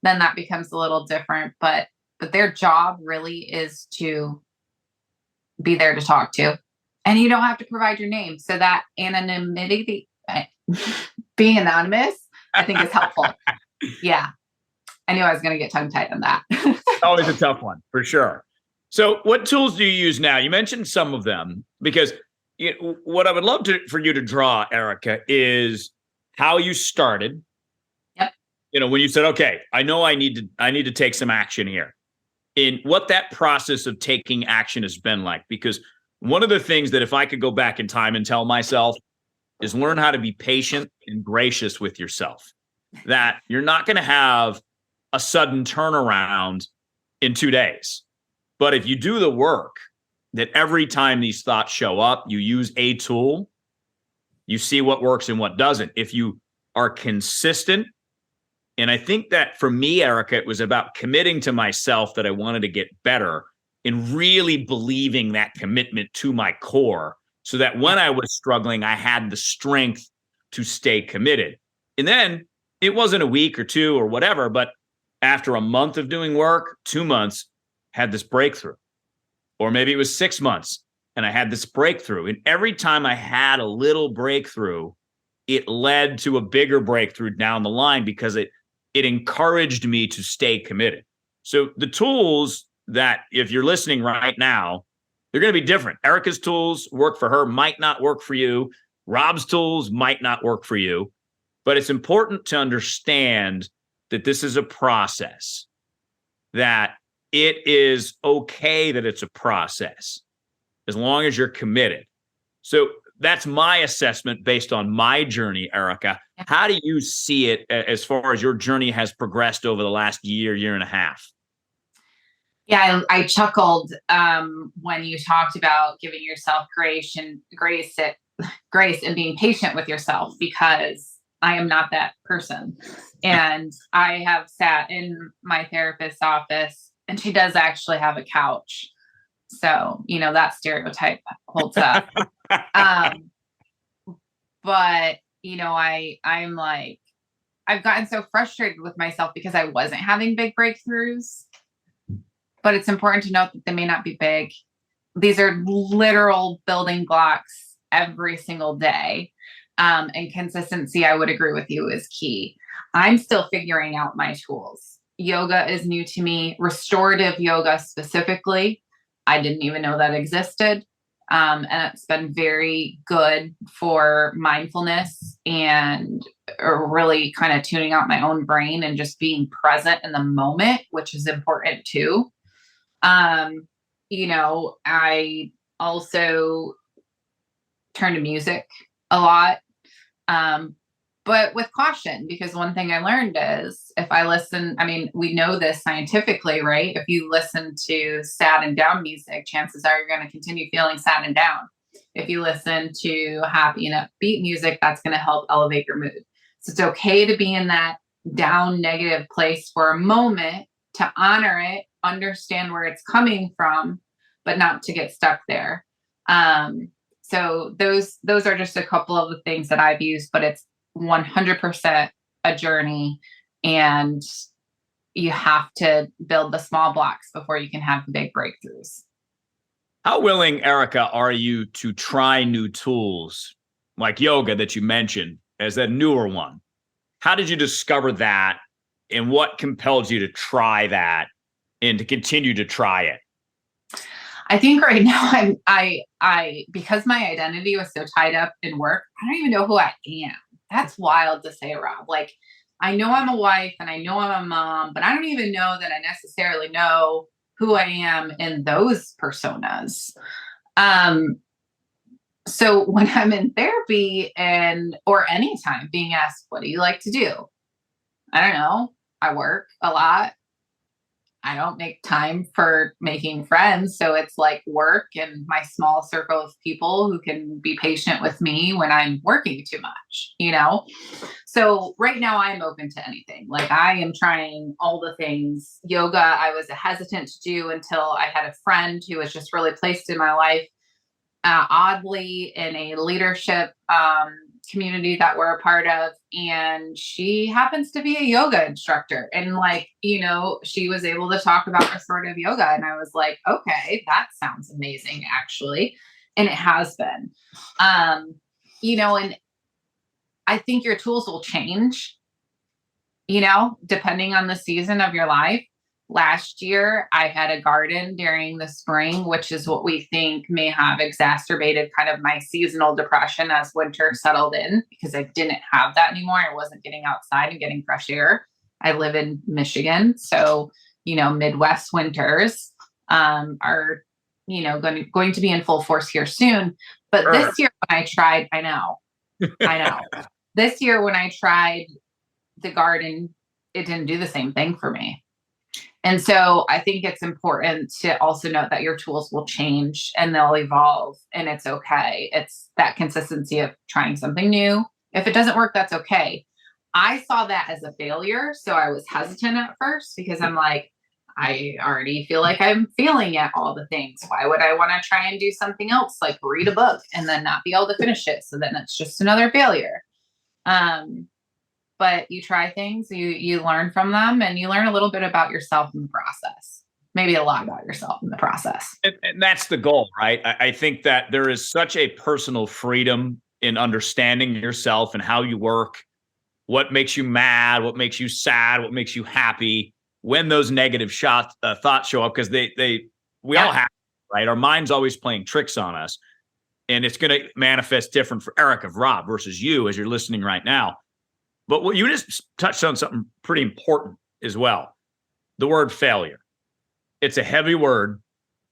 then that becomes a little different. But their job really is to be there to talk to. And you don't have to provide your name. So that anonymity, being anonymous, I think is helpful. Yeah. I knew I was going to get tongue-tied on that. Always a tough one, for sure. So what tools do you use now? You mentioned some of them, because what I would love for you to draw, Erika, is how you started. Yep. When you said, okay, I know I need to take some action here, in what that process of taking action has been like. Because one of the things that if I could go back in time and tell myself is learn how to be patient and gracious with yourself, that you're not going to have a sudden turnaround in 2 days. But if you do the work, that every time these thoughts show up, you use a tool, you see what works and what doesn't. If you are consistent, and I think that for me, Erika, it was about committing to myself that I wanted to get better and really believing that commitment to my core so that when I was struggling, I had the strength to stay committed. And then it wasn't a week or two or whatever, but after a month of doing work, 2 months, had this breakthrough. Or maybe it was 6 months and I had this breakthrough. And every time I had a little breakthrough, it led to a bigger breakthrough down the line because it encouraged me to stay committed. So the tools that, if you're listening right now, they're going to be different. Erika's tools work for her, might not work for you. Rob's tools might not work for you. But it's important to understand that this is a process, that it is okay that it's a process as long as you're committed. So that's my assessment based on my journey, Erika. How do you see it as far as your journey has progressed over the last year and a half? Yeah, I chuckled when you talked about giving yourself grace and being patient with yourself, because I am not that person. And I have sat in my therapist's office And she does actually have a couch. So, that stereotype holds up. But, I'm like, I've gotten so frustrated with myself because I wasn't having big breakthroughs. But it's important to note that they may not be big. These are literal building blocks every single day. And consistency, I would agree with you, is key. I'm still figuring out my tools. Yoga is new to me, restorative yoga specifically. I didn't even know that existed. And it's been very good for mindfulness and really kind of tuning out my own brain and just being present in the moment, which is important too. I also turn to music a lot. But with caution, because one thing I learned is if I listen, we know this scientifically, right? If you listen to sad and down music, chances are you're going to continue feeling sad and down. If you listen to happy and upbeat music, that's going to help elevate your mood. So it's okay to be in that down negative place for a moment, to honor it, understand where it's coming from, but not to get stuck there. So those are just a couple of the things that I've used, but it's 100% a journey, and you have to build the small blocks before you can have the big breakthroughs. How willing, Erika, are you to try new tools like yoga that you mentioned as a newer one? How did you discover that, and what compelled you to try that and to continue to try it? I think right now I because my identity was so tied up in work, I don't even know who I am. That's wild to say, Rob. Like, I know I'm a wife and I know I'm a mom, but I don't even know that I necessarily know who I am in those personas. So when I'm in therapy or anytime being asked, what do you like to do? I don't know. I work a lot. I don't make time for making friends. So it's like work and my small circle of people who can be patient with me when I'm working too much, So right now I'm open to anything. Like, I am trying all the things. Yoga, I was hesitant to do until I had a friend who was just really placed in my life, oddly, in a leadership community that we're a part of, and she happens to be a yoga instructor, and she was able to talk about restorative yoga, and I was like, okay, that sounds amazing, actually. And it has been. And I think your tools will change, depending on the season of your life. Last year, I had a garden during the spring, which is what we think may have exacerbated kind of my seasonal depression as winter settled in, because I didn't have that anymore. I wasn't getting outside and getting fresh air. I live in Michigan. So, Midwest winters are, going to be in full force here soon. But this year when I tried, I know. This year when I tried the garden, it didn't do the same thing for me. And so I think it's important to also note that your tools will change and they'll evolve, and it's okay. It's that consistency of trying something new. If it doesn't work, that's okay. I saw that as a failure. So I was hesitant at first because I'm like, I already feel like I'm failing at all the things. Why would I want to try and do something else, like read a book and then not be able to finish it? So then it's just another failure. But you try things, you learn from them, and you learn a little bit about yourself in the process, maybe a lot about yourself in the process. And that's the goal, right? I think that there is such a personal freedom in understanding yourself and how you work, what makes you mad, what makes you sad, what makes you happy when those negative thoughts show up, because we all have, right? Our mind's always playing tricks on us, and it's going to manifest different for Erika, Rob versus you as you're listening right now. But what you just touched on something pretty important as well. The word failure. It's a heavy word.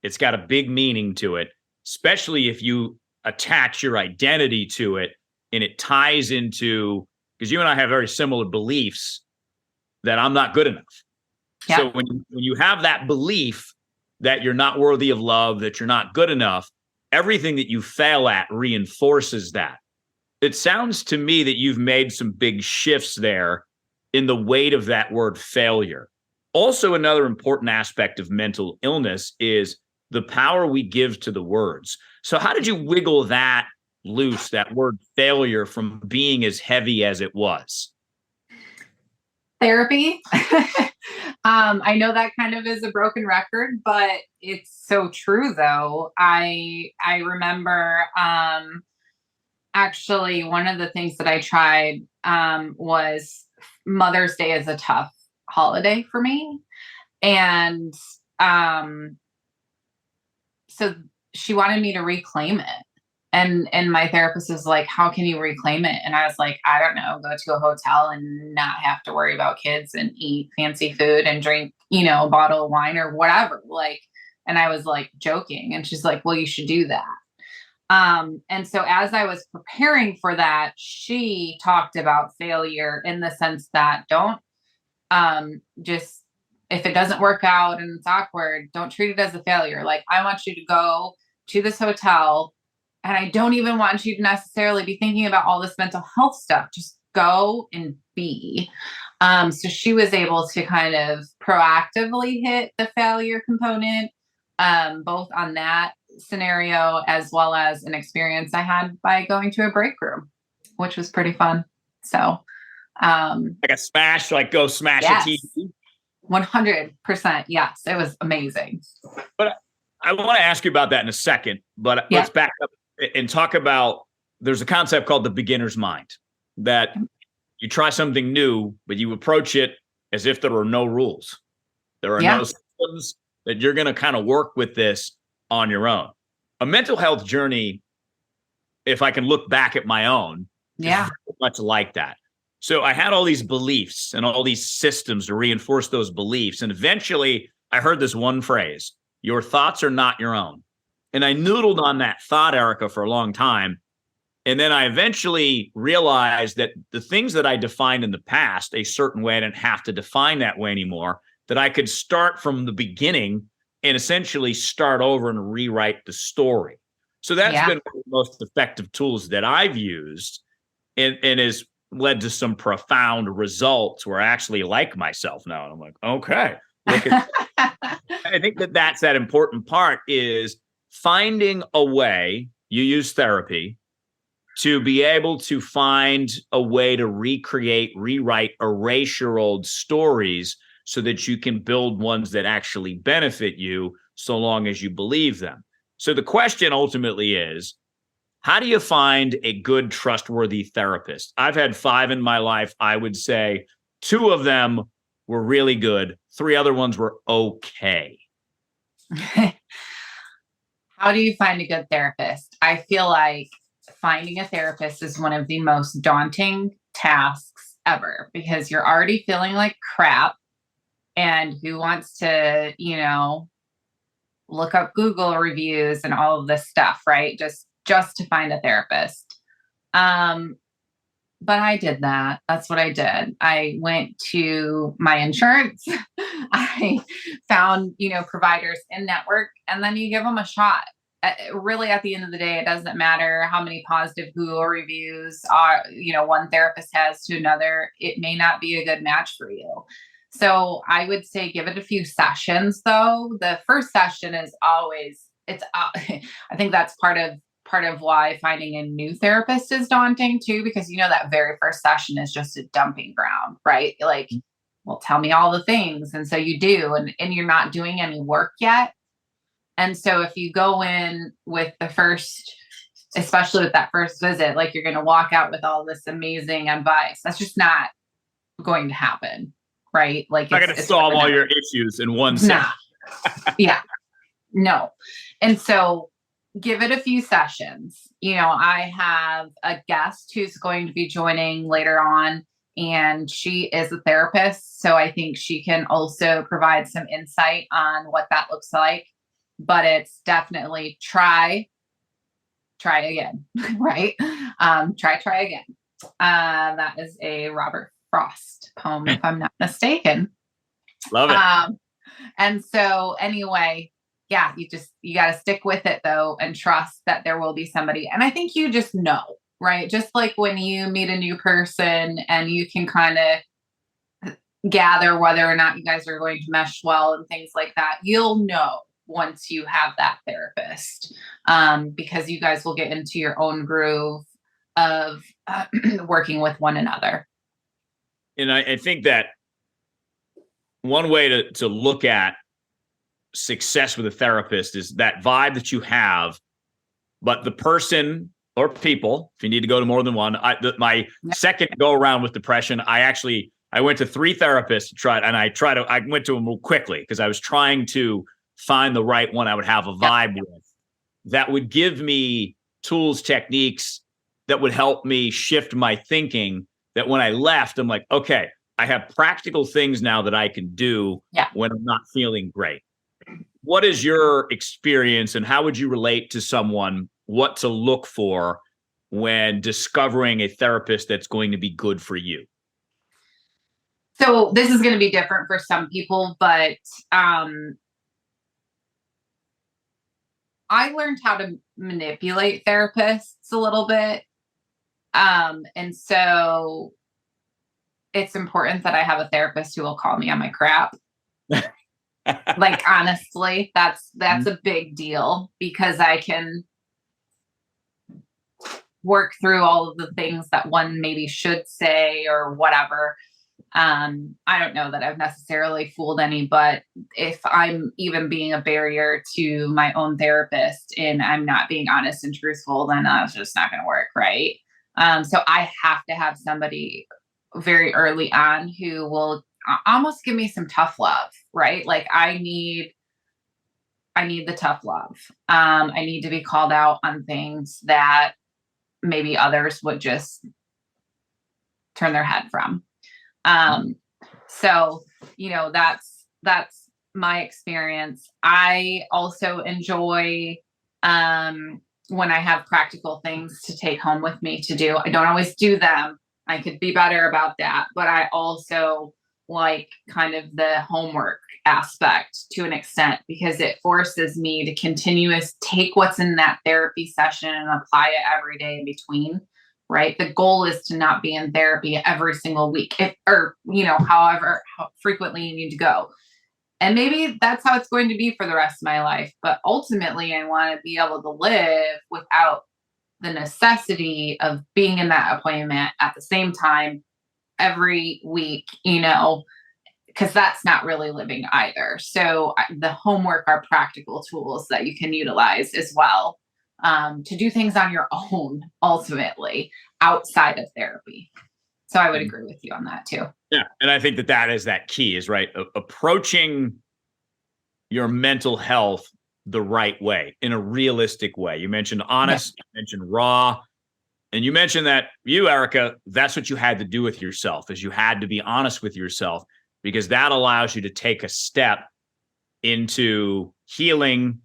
It's got a big meaning to it, especially if you attach your identity to it and it ties into, because you and I have very similar beliefs that I'm not good enough. Yeah. So when you have that belief that you're not worthy of love, that you're not good enough, everything that you fail at reinforces that. It sounds to me that you've made some big shifts there in the weight of that word failure. Also, another important aspect of mental illness is the power we give to the words. So how did you wiggle that loose, that word failure, from being as heavy as it was? Therapy. I know that kind of is a broken record, but it's so true though. I remember actually one of the things that I tried was Mother's Day is a tough holiday for me. And um so she wanted me to reclaim it. And my therapist was like, how can you reclaim it? And I was like, I don't know, go to a hotel and not have to worry about kids and eat fancy food and drink, a bottle of wine or whatever. Like, and I was like joking. And she's like, well, you should do that. And so as I was preparing for that, she talked about failure in the sense that don't just, if it doesn't work out and it's awkward, don't treat it as a failure. Like, I want you to go to this hotel, and I don't even want you to necessarily be thinking about all this mental health stuff. Just go and be. So she was able to kind of proactively hit the failure component, both on that scenario as well as an experience I had by going to a break room, which was pretty fun. So, like a smash, like go smash yes, a TV. 100%. Yes, it was amazing. But I want to ask you about that in a second. But let's back up and talk about, there's a concept called the beginner's mind, that you try something new, but you approach it as if there are no rules. There are no systems, that you're going to kind of work with this on your own. A mental health journey, if I can look back at my own, is very much like that. So I had all these beliefs and all these systems to reinforce those beliefs. And eventually I heard this one phrase: your thoughts are not your own. And I noodled on that thought, Erika, for a long time. And then I eventually realized that the things that I defined in the past a certain way, I didn't have to define that way anymore, that I could start from the beginning and essentially start over and rewrite the story. So that's been one of the most effective tools that I've used, and has led to some profound results where I actually like myself now. And I'm like, okay, look at I think that that's that important part, is finding a way. You use therapy to be able to find a way to recreate, rewrite, erase your old stories so that you can build ones that actually benefit you, so long as you believe them. So the question ultimately is, how do you find a good, trustworthy therapist? I've had 5 in my life. I would say 2 of them were really good. 3 other ones were okay. How do you find a good therapist? I feel like finding a therapist is one of the most daunting tasks ever, because you're already feeling like crap. And who wants to, look up Google reviews and all of this stuff, right? Just to find a therapist. But I did that. That's what I did. I went to my insurance. I found, providers in network, and then you give them a shot. Really, at the end of the day, it doesn't matter how many positive Google reviews one therapist has to another. It may not be a good match for you. So I would say give it a few sessions, though. The first session is always, I think that's part of why finding a new therapist is daunting too, because that very first session is just a dumping ground, right? Like, well, tell me all the things. And so you do, and you're not doing any work yet. And so if you go in with especially with that first visit, like you're going to walk out with all this amazing advice, that's just not going to happen. Right? Like, I'm not going to solve all your issues in one session. Yeah. No. And so give it a few sessions. I have a guest who's going to be joining later on, and she is a therapist. So I think she can also provide some insight on what that looks like. But it's definitely try again, right? Try again. That is a Robert Frost poem, if I'm not mistaken. Love it. And so anyway, you got to stick with it though, and trust that there will be somebody. And I think you just know, right? Just like when you meet a new person and you can kind of gather whether or not you guys are going to mesh well and things like that. You'll know once you have that therapist, because you guys will get into your own groove of working with one another. And I think that one way to look at success with a therapist is that vibe that you have, but the person or people, if you need to go to more than one, my second go around with depression, I went to 3 therapists to try, and I went to them real quickly because I was trying to find the right one I would have a vibe with that would give me tools, techniques that would help me shift my thinking, that when I left, I'm like, okay, I have practical things now that I can do when I'm not feeling great. What is your experience, and how would you relate to someone what to look for when discovering a therapist that's going to be good for you? So this is going to be different for some people, but I learned how to manipulate therapists a little bit. And so it's important that I have a therapist who will call me on my crap. Like, honestly, that's a big deal, because I can work through all of the things that one maybe should say or whatever. I don't know that I've necessarily fooled any, but if I'm even being a barrier to my own therapist and I'm not being honest and truthful, then that's just not going to work. Right. So I have to have somebody very early on who will almost give me some tough love, right? Like, I need the tough love. I need to be called out on things that maybe others would just turn their head from. So, that's my experience. I also enjoy, when I have practical things to take home with me to do. I don't always do them. I could be better about that, but I also like kind of the homework aspect to an extent, because it forces me to take what's in that therapy session and apply it every day in between. Right. The goal is to not be in therapy every single week, however how frequently you need to go. And maybe that's how it's going to be for the rest of my life. But ultimately, I want to be able to live without the necessity of being in that appointment at the same time every week, because that's not really living either. So the homework are practical tools that you can utilize as well, to do things on your own, ultimately, outside of therapy. So I would agree with you on that too. Yeah. And I think that is that key, is right. Approaching your mental health the right way, in a realistic way. You mentioned honest, you mentioned raw, and you mentioned that you, Erika, that's what you had to do with yourself, is you had to be honest with yourself, because that allows you to take a step into healing,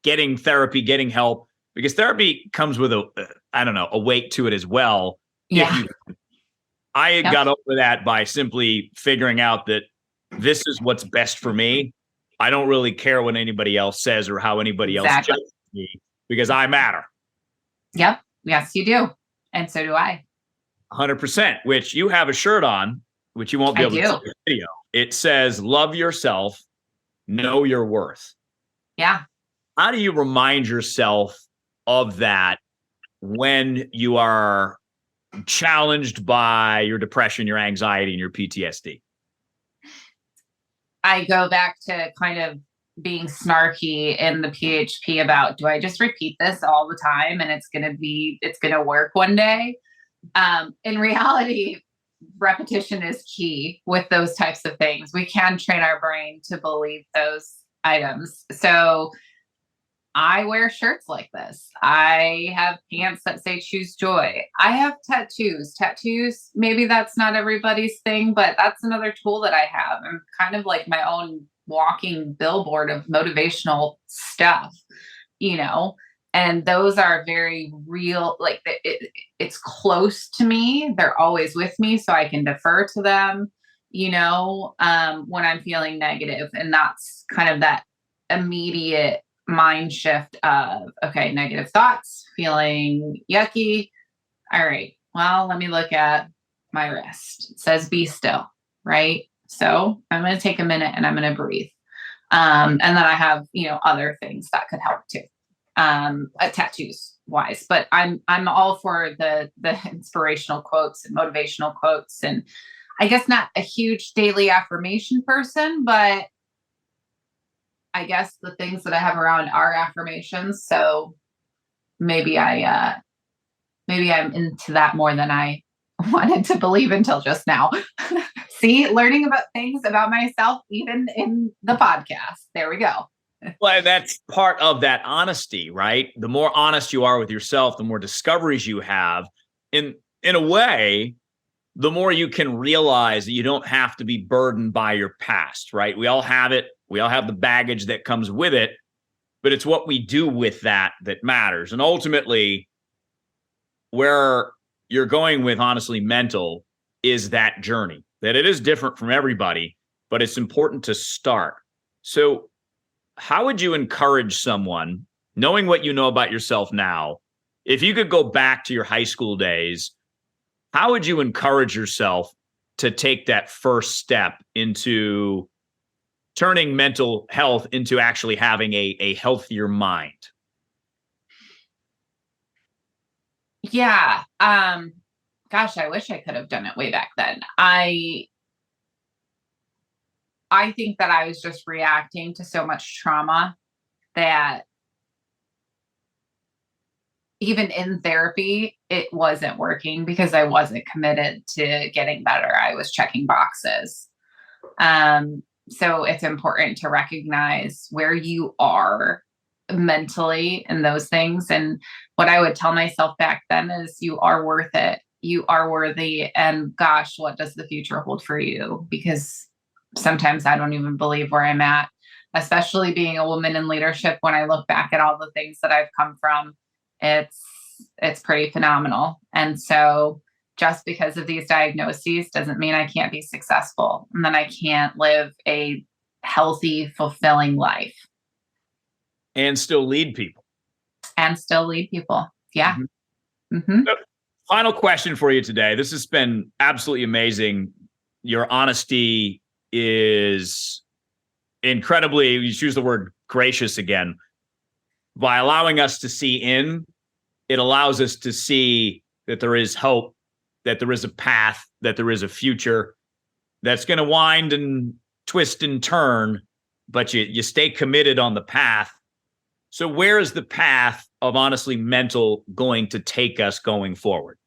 getting therapy, getting help, because therapy comes with a weight to it as well. Yeah. I got over that by simply figuring out that this is what's best for me. I don't really care what anybody else says or how anybody else judges me, because I matter. Yep. Yes, you do. And so do I. 100%, which you have a shirt on, which you won't be able to see in the video. It says, "Love yourself, know your worth." Yeah. How do you remind yourself of that when you are challenged by your depression, your anxiety, and your PTSD? I go back to kind of being snarky in the PHP about, do I just repeat this all the time and it's going to work one day? In reality, repetition is key with those types of things. We can train our brain to believe those items. So I wear shirts like this. I have pants that say "Choose Joy." I have tattoos. Tattoos, maybe that's not everybody's thing, but that's another tool that I have. I'm kind of like my own walking billboard of motivational stuff, and those are very real. Like, it's close to me. They're always with me, so I can defer to them, when I'm feeling negative. And that's kind of that immediate mind shift of, okay, negative thoughts, feeling yucky. All right, well, let me look at my wrist. It says be still, right? So I'm going to take a minute and I'm going to breathe. And then I have, other things that could help too. Tattoos wise, but I'm all for the inspirational quotes and motivational quotes. And I guess not a huge daily affirmation person, but I guess the things that I have around are affirmations. So maybe maybe I'm into that more than I wanted to believe until just now. See, learning about things about myself, even in the podcast. There we go. Well, that's part of that honesty, right? The more honest you are with yourself, the more discoveries you have. In a way, the more you can realize that you don't have to be burdened by your past, right? We all have it. We all have the baggage that comes with it, but it's what we do with that that matters. And ultimately, where you're going with honestly mental is that journey, that it is different from everybody, but it's important to start. So how would you encourage someone, knowing what you know about yourself now, if you could go back to your high school days, how would you encourage yourself to take that first step into turning mental health into actually having a healthier mind? Yeah. Gosh, I wish I could have done it way back then. I think that I was just reacting to so much trauma that even in therapy, it wasn't working because I wasn't committed to getting better. I was checking boxes. So it's important to recognize where you are mentally in those things. And what I would tell myself back then is you are worth it. You are worthy. And gosh, what does the future hold for you? Because sometimes I don't even believe where I'm at, especially being a woman in leadership. When I look back at all the things that I've come from, it's pretty phenomenal. And so just because of these diagnoses doesn't mean I can't be successful and then I can't live a healthy, fulfilling life. And still lead people. Yeah. Mm-hmm. Mm-hmm. So, final question for you today. This has been absolutely amazing. Your honesty is incredibly, you use the word gracious again. By allowing us to see in, it allows us to see that there is hope, that there is a path, that there is a future that's going to wind and twist and turn, but you stay committed on the path. So where is the path of honestly mental going to take us going forward?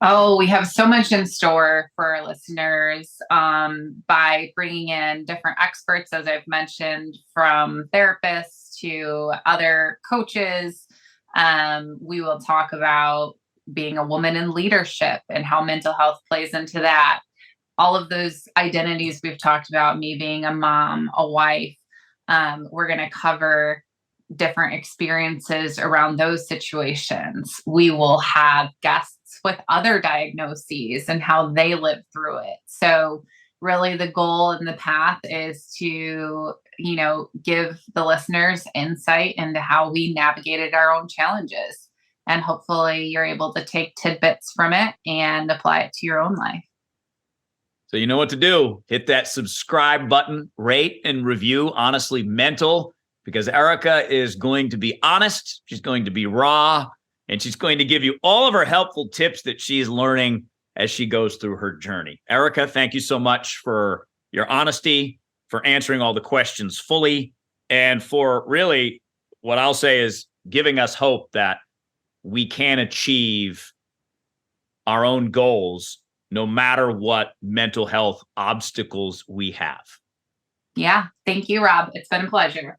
Oh, we have so much in store for our listeners by bringing in different experts, as I've mentioned, from therapists to other coaches. We will talk about being a woman in leadership and how mental health plays into that. All of those identities we've talked about, me being a mom, a wife, we're going to cover different experiences around those situations. We will have guests with other diagnoses and how they live through it. So really the goal and the path is to, give the listeners insight into how we navigated our own challenges. And hopefully you're able to take tidbits from it and apply it to your own life. So you know what to do. Hit that subscribe button, rate and review Honestly Mental, because Erika is going to be honest. She's going to be raw, and she's going to give you all of her helpful tips that she's learning as she goes through her journey. Erika, thank you so much for your honesty, for answering all the questions fully, and for really, what I'll say is giving us hope that we can achieve our own goals no matter what mental health obstacles we have. Yeah. Thank you, Rob. It's been a pleasure.